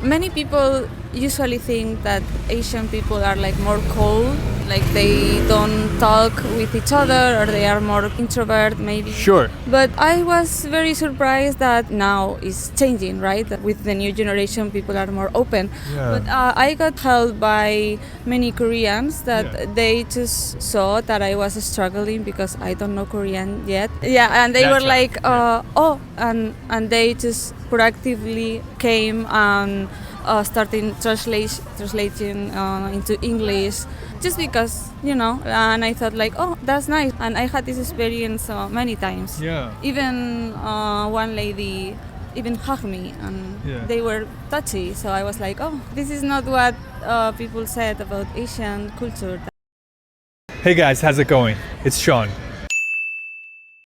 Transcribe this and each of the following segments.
Many people usually think that Asian people are like more cold, like they don't talk with each other or they are more introvert maybe. Sure. But I was very surprised that now it's changing, right? That with the new generation, people are more open. Yeah. But I got helped by many Koreans that they just saw that I was struggling because I don't know Korean yet. Yeah, and they were like, and they just proactively came and starting translating into English just because, and I thought like, oh, that's nice. And I had this experience many times. Yeah. Even one lady even hugged me and they were touchy. So I was like, oh, this is not what people said about Asian culture. Hey guys, how's it going? It's Sean.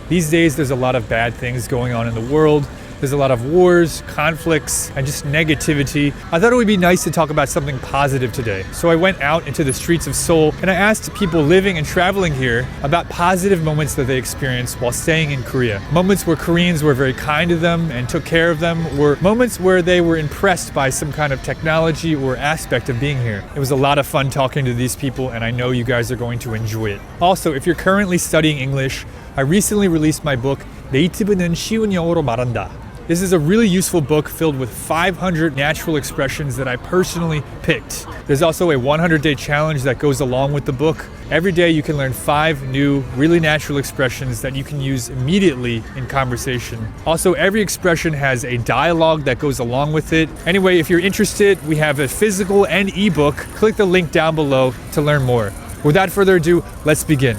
These days there's a lot of bad things going on in the world. There's a lot of wars, conflicts, and just negativity. I thought it would be nice to talk about something positive today. So I went out into the streets of Seoul and I asked people living and traveling here about positive moments that they experienced while staying in Korea. Moments where Koreans were very kind to them and took care of them, or moments where they were impressed by some kind of technology or aspect of being here. It was a lot of fun talking to these people and I know you guys are going to enjoy it. Also, if you're currently studying English, I recently released my book, 네이티브는 쉬운 영어로 말한다. This is a really useful book filled with 500 natural expressions that I personally picked. There's also a 100-day challenge that goes along with the book. Every day you can learn 5 new, really natural expressions that you can use immediately in conversation. Also, every expression has a dialogue that goes along with it. Anyway, if you're interested, we have a physical and ebook. Click the link down below to learn more. Without further ado, let's begin.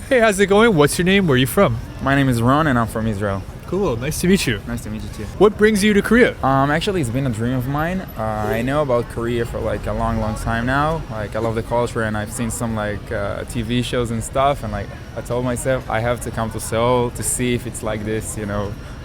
Hey, how's it going? What's your name? Where are you from? My name is Ron and I'm from Israel. Cool, nice to meet you. Nice to meet you too. What brings you to Korea? Actually, it's been a dream of mine. I know about Korea for like a long time now. Like I love the culture and I've seen some like TV shows and stuff. And like I told myself I have to come to Seoul to see if it's like this,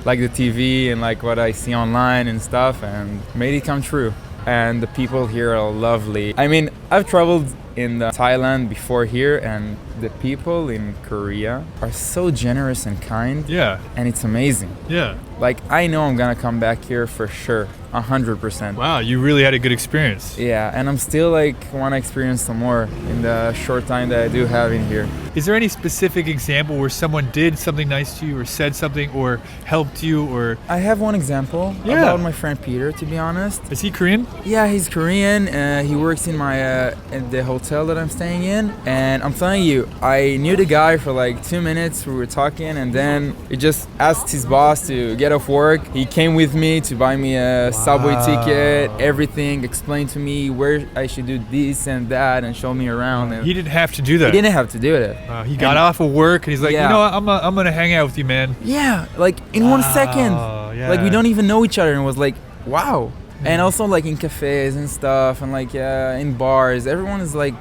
like the TV and like what I see online and stuff, and made it come true. And the people here are lovely. I mean, I've traveled in Thailand before here, and the people in Korea are so generous and kind. Yeah. And it's amazing. Yeah. Like, I know I'm gonna come back here for sure, 100%. Wow, you really had a good experience. Yeah, and I'm still like want to experience some more in the short time that I do have in here. Is there any specific example where someone did something nice to you or said something or helped you or... I have one example about my friend Peter, to be honest. Is he Korean? Yeah, he's Korean. He works in in the hotel that I'm staying in. And I'm telling you, I knew the guy for like 2 minutes. We were talking and then he just asked his boss to get off work. He came with me to buy me a subway ticket, everything, explained to me where I should do this and that and show me around. And he didn't have to do that. He didn't have to do it. He got off of work and he's like, you know what, I'm gonna hang out with you, man. Yeah, like in 1 second. Yeah. Like we don't even know each other, and it was like, wow. And also like in cafes and stuff and like in bars, everyone is like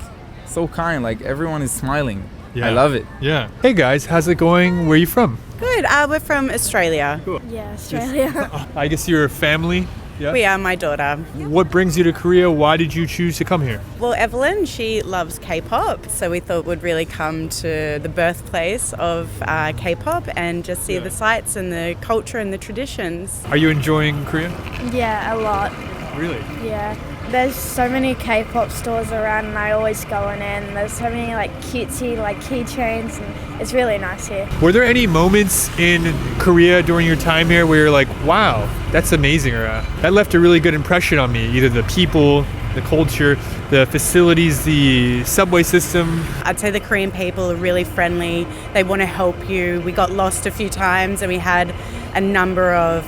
so kind, like everyone is smiling. Yeah. I love it. Yeah. Hey guys, how's it going? Where are you from? Good. We're from Australia. Cool. Yeah, Australia. I guess you're a family. Yeah. We are, my daughter. What brings you to Korea? Why did you choose to come here? Well, Evelyn, she loves K-pop, so we thought we'd really come to the birthplace of K-pop and just see the sights and the culture and the traditions. Are you enjoying Korea? Yeah, a lot. Really? Yeah. There's so many K-pop stores around and I always go in and there's so many like cutesy like keychains and it's really nice here. Were there any moments in Korea during your time here where you're like, wow, that's amazing, or that left a really good impression on me, either the people, the culture, the facilities, the subway system? I'd say the Korean people are really friendly. They want to help you. We got lost a few times and we had a number of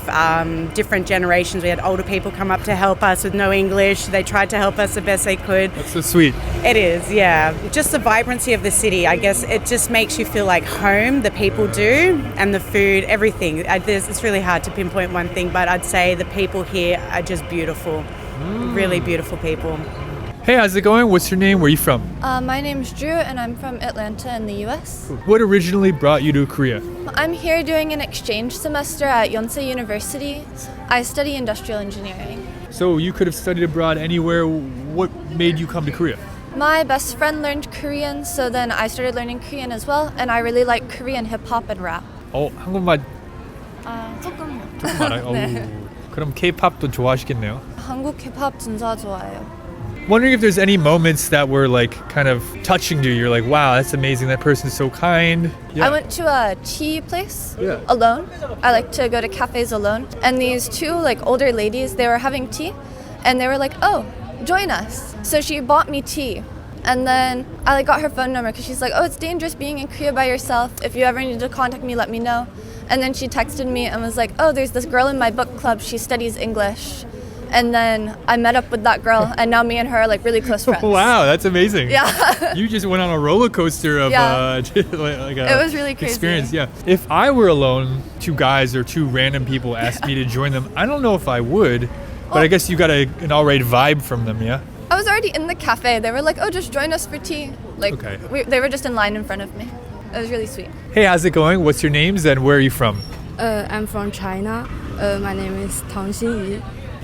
different generations. We had older people come up to help us with no English. They tried to help us the best they could. That's so sweet. It is, yeah. Just the vibrancy of the city, I guess it just makes you feel like home, the people do, and the food, everything. It's really hard to pinpoint one thing, but I'd say the people here are just beautiful. Really beautiful people. Hey, how's it going? What's your name? Where are you from? My name's Drew and I'm from Atlanta in the US. What originally brought you to Korea? I'm here doing an exchange semester at Yonsei University. I study industrial engineering. So you could have studied abroad anywhere. What made you come to Korea? My best friend learned Korean, so then I started learning Korean as well, and I really like Korean hip-hop and rap. 한국말 조금요. 조금 알아요? 네. 그럼 K-팝도 좋아하시겠네요? 한국 힙합 진짜 좋아해요. Wondering if there's any moments that were like kind of touching to you. You're like, wow, that's amazing. That person's so kind. Yeah. I went to a tea place Yeah. alone. I like to go to cafes alone. And these two like older ladies, they were having tea and they were like, oh, join us. So she bought me tea. And then I like got her phone number because she's like, oh, it's dangerous being in Korea by yourself. If you ever need to contact me, let me know. And then she texted me and was like, oh, there's this girl in my book club. She studies English. And then I met up with that girl, and now me and her are like really close friends. Wow, that's amazing. Yeah. You just went on a roller coaster of Yeah. like a It was really crazy. experience. Yeah. If I were alone, two guys or two random people asked me to join them, I don't know if I would, but I guess you got an alright vibe from them, yeah? I was already in the cafe. They were like, oh, just join us for tea. Like, Okay. they were just in line in front of me. It was really sweet. Hey, how's it going? What's your names and where are you from? I'm from China. My name is Tang Xinyi.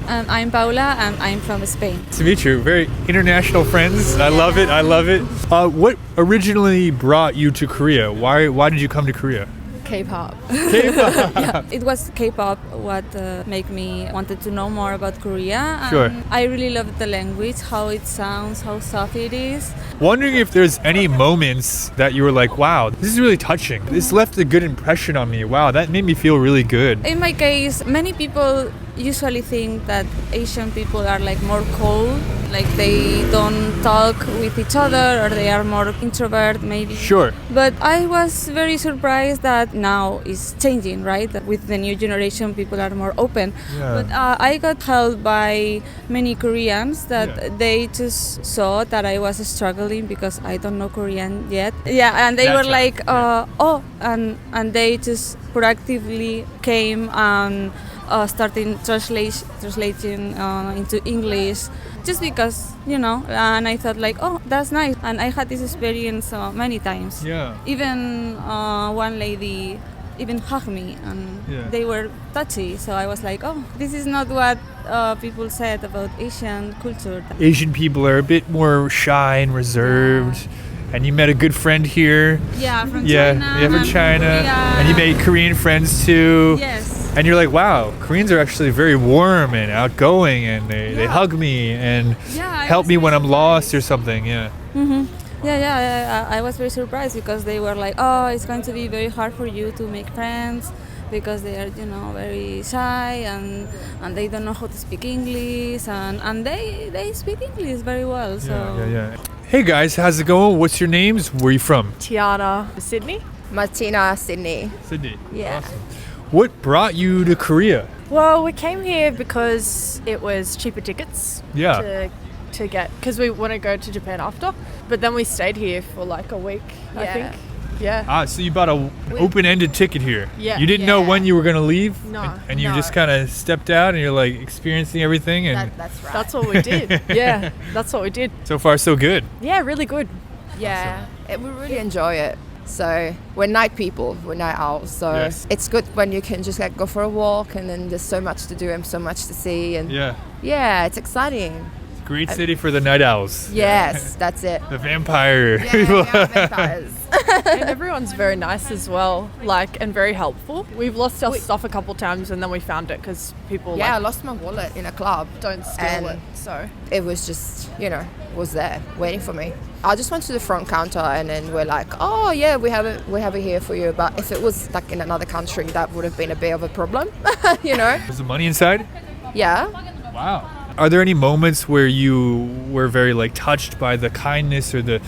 I'm Paula, and I'm from Spain. Nice to meet you. Very international friends. I love it. I love it. What originally brought you to Korea? Why did you come to Korea? K-pop. K-pop. It was K-pop what made me wanted to know more about Korea. And Sure. I really loved the language, how it sounds, how soft it is. Wondering if there's any moments that you were like, wow, this is really touching. This left a good impression on me. Wow, that made me feel really good. In my case, many people usually think that Asian people are like more cold, like they don't talk with each other or they are more introvert maybe. Sure. But I was very surprised that now it's changing, right? That with the new generation, people are more open. Yeah. But I got helped by many Koreans that Yeah. they just saw that I was struggling because I don't know Korean yet. Yeah, and they That's were right. like, oh, and they just proactively came and starting translating into English just because, you know, and I thought like, oh, that's nice. And I had this experience many times. Yeah. Even one lady even hugged me and Yeah. they were touchy. So I was like, oh, this is not what people said about Asian culture. Asian people are a bit more shy and reserved. And you met a good friend here. Yeah, from Yeah, China. yeah, from and China. Korea. And you made Korean friends too. Yes. And you're like, wow, Koreans are actually very warm and outgoing, and they Yeah. hug me and Yeah, I help was me very when I'm lost or surprised. something. Yeah. Yeah. I was very surprised because they were like, oh, it's going to be very hard for you to make friends because they are, you know, very shy and they don't know how to speak English and they speak English very well. So Yeah. Hey guys, how's it going? What's your names? Where are you from? Tiana, Sydney. Martina, Sydney. Sydney. Yeah. Awesome. What brought you to Korea? Well, we came here because it was cheaper tickets Yeah. to get, because we want to go to Japan after. But then we stayed here for like a week, I Yeah. think. Yeah. Ah, so you bought an open-ended ticket here. Yeah. You didn't know Yeah. when you were going to leave? No, And you no. just kind of stepped out and you're like experiencing everything and That's right. That's what we did. Yeah, that's what we did. so far so good. Yeah, really good. Yeah, we really enjoy it. So we're night people, we're night owls. So Yes. it's good when you can just like go for a walk and then there's so much to do and so much to see and Yeah. it's exciting. Great city for the night owls. Yes, that's it. The vampire Yeah, people. we are vampires. And everyone's very nice as well, like, and very helpful. We've lost our stuff a couple times and then we found it because people Yeah, I like, lost my wallet in a club. don't steal and it. So it was just, was there waiting for me. I just went to the front counter and then we're like, oh yeah, we have it here for you. But if it was like in another country, that would have been a bit of a problem, Was the money inside? Yeah. Wow. Are there any moments where you were very like touched by the kindness or the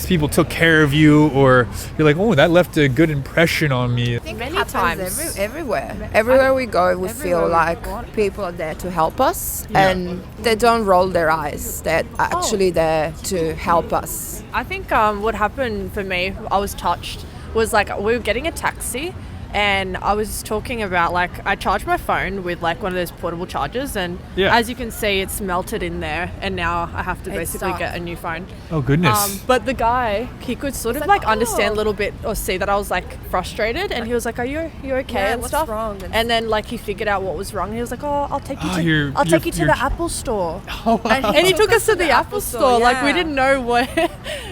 people took care of you, or you're like, oh, that left a good impression on me? I think Many it happens times. everywhere. Everywhere we go, we feel we like go. people are there to help us, Yeah. and they don't roll their eyes. They're actually there to help us. I think what happened for me, I was touched, was like we were getting a taxi and I was talking about like I charged my phone with like one of those portable chargers and Yeah. as you can see it's melted in there and now I have to It basically sucks. get a new phone. Oh goodness. But the guy, he could sort of like, like understand "Oh." a little bit or see that I was like frustrated and he was like, are you okay Yeah, and what's stuff? wrong? And then like he figured out what was wrong. He was like, oh, I'll take you Oh, to you're- I'll take you to you're- the Apple store. Oh, wow. And he took us to the Apple store. Like we yeah. didn't know what,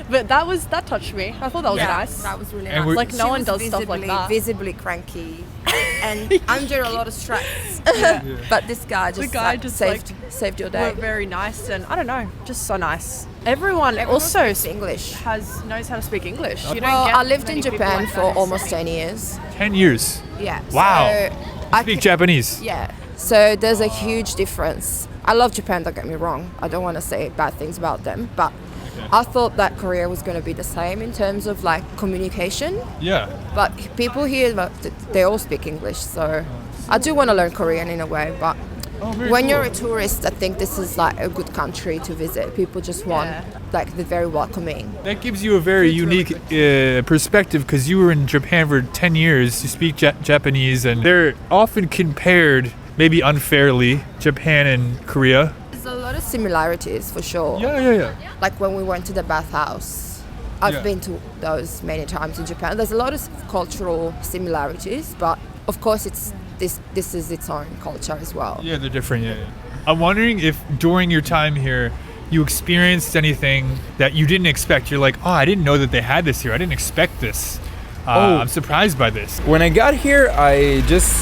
but that touched me. I thought that was nice. That was really And nice. we're- Like no She one was does stuff like that. Visibly cranky, and under a lot of stress. But this guy just, saved your day. Were very nice, and I don't know, just so nice. Everyone also speaks English. knows how to speak English. You Well, don't get I lived many in people Japan like for that. almost 10 years. 10 years. Yeah. Wow. So I speak Japanese. Yeah. So there's a huge difference. I love Japan, don't get me wrong. I don't want to say bad things about them, but I thought that Korea was going to be the same in terms of like communication. Yeah. But people here, they all speak English. So I do want to learn Korean in a way, but when you're a tourist, I think this is like a good country to visit. People just want like they're very welcoming. That gives you a very unique perspective because you were in Japan for 10 years. You speak Japanese, and they're often compared, maybe unfairly, Japan and Korea. There's a lot of similarities for sure. Yeah. Like when we went to the bathhouse. I've been to those many times in Japan. There's a lot of cultural similarities, but of course this is its own culture as well. Yeah, they're different. Yeah. I'm wondering if during your time here, you experienced anything that you didn't expect. You're like, oh, I didn't know that they had this here. I didn't expect this. I'm surprised by this. When I got here, I just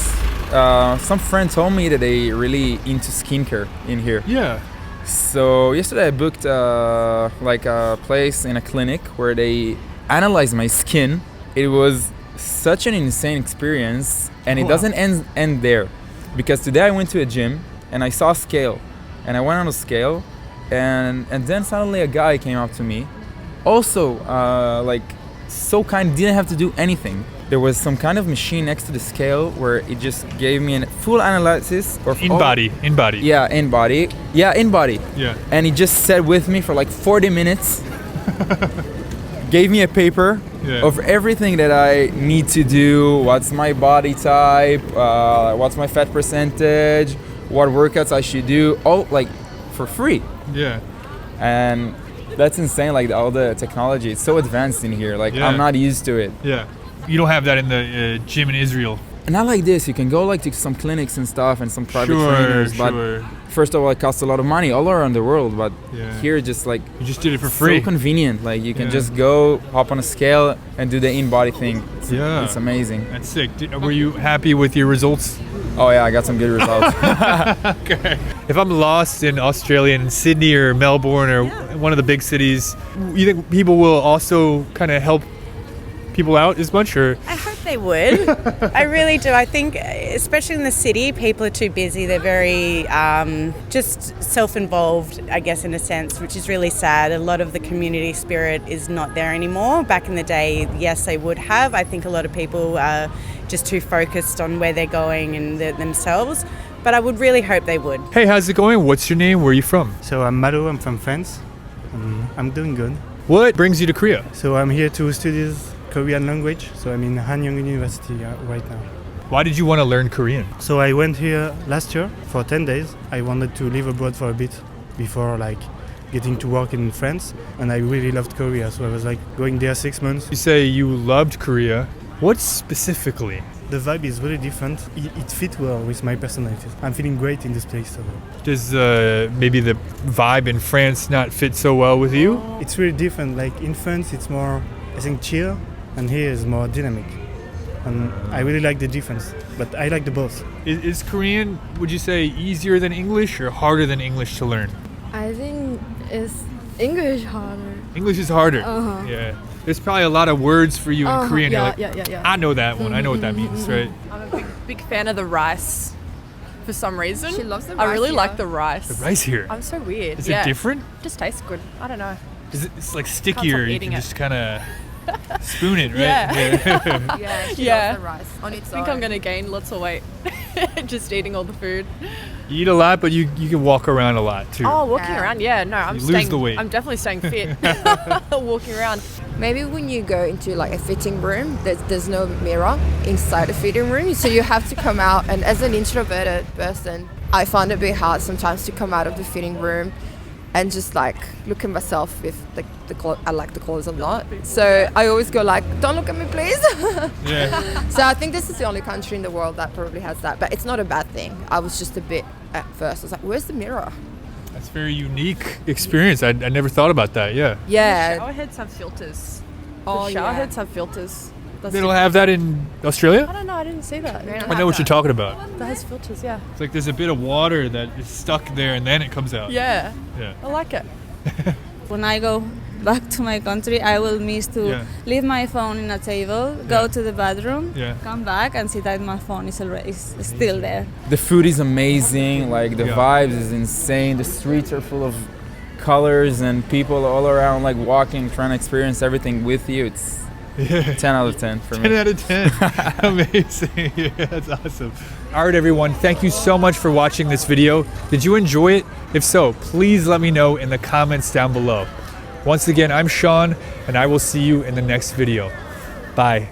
some friend told me that they really into skincare in here. Yeah. So yesterday I booked like a place in a clinic where they analyzed my skin. It was such an insane experience, and it doesn't end there, because today I went to a gym and I saw a scale, and I went on a scale, and then suddenly a guy came up to me, also like so kind, didn't have to do anything. There was some kind of machine next to the scale where it just gave me a full analysis of In body. Yeah, in body. Yeah. And he just sat with me for like 40 minutes. Gave me a paper of everything that I need to do. What's my body type? What's my fat percentage? What workouts I should do? All like for free. Yeah. And that's insane. Like all the technology, it's so advanced in here. Like I'm not used to it. Yeah. You don't have that in the gym in Israel. And not like this. You can go like to some clinics and stuff and some private trainers. But first of all, it costs a lot of money all around the world. But here, just like you just did it for free. So convenient. Like you can just go hop on a scale and do the in-body thing. It's amazing. That's sick. Were you happy with your results? Oh yeah, I got some good results. Okay. If I'm lost in Australia, in Sydney or Melbourne or one of the big cities, you think people will also kind of help people out as much, or? I hope they would. I really do. I think, especially in the city, people are too busy. They're very just self-involved, I guess, in a sense, which is really sad. A lot of the community spirit is not there anymore. Back in the day, yes, they would have. I think a lot of people are just too focused on where they're going and themselves. But I would really hope they would. Hey, how's it going? What's your name? Where are you from? So I'm Malo, I'm from France. I'm doing good. What brings you to Korea? So I'm here to study Korean language. So I'm in Hanyang University right now. Why did you want to learn Korean? So I went here last year for 10 days. I wanted to live abroad for a bit before getting to work in France, and I really loved Korea. So I was going there 6 months. You say you loved Korea. What specifically? The vibe is really different. It fit well with my personality. I'm feeling great in this place. So. Does maybe the vibe in France not fit so well with you? It's really different. Like in France, it's more, I think, chill, and here is more dynamic. And I really like the difference, but I like the both. Is Korean, would you say, easier than English or harder than English to learn? I think it's English harder. English is harder. Yeah. There's probably a lot of words for you in Korean. Yeah. I know that one. I know what that means, right? I'm a big fan of the rice for some reason. She loves the rice. I really here. like the rice. The rice here. I'm so weird. Is it different? Just tastes good. I don't know. It's like stickier. You eating can it. just kind of spoon it, right? Yeah. She Yeah. loves the rice on its I think I'm gonna gain lots of weight just eating all the food. You eat a lot, but you can walk around a lot too. Oh, walking around, yeah. No, I'm You lose staying. the weight. I'm definitely staying fit. Walking around. Maybe when you go into a fitting room, there's no mirror inside the fitting room, so you have to come out. And as an introverted person, I find it a bit hard sometimes to come out of the fitting room and just look at myself if I like the clothes or not. So I always go don't look at me, please. Yeah. So I think this is the only country in the world that probably has that, but it's not a bad thing. I was just a bit at first. I was like, where's the mirror? That's a very unique experience. I never thought about that. Yeah. Yeah. Shower heads have filters. Oh, Shower yeah. heads have filters. That's They don't have that in Australia? I don't know. I didn't see that. I know what you're talking about. That has filters. Yeah. It's like there's a bit of water that is stuck there and then it comes out. Yeah. Yeah. I like it. When I go back to my country, I will miss to Yeah. leave my phone in a table, go Yeah. to the bathroom, Yeah. come back and see that my phone is already is still there. The food is amazing. Like the Yeah. vibes is insane. The streets are full of colors and people all around, like walking, trying to experience everything with you. It's Yeah. 10 out of 10 for 10 me. out of 10. Amazing. Yeah, that's awesome. All right, everyone. Thank you so much for watching this video. Did you enjoy it? If so, please let me know in the comments down below. Once again, I'm Sean, and I will see you in the next video. Bye.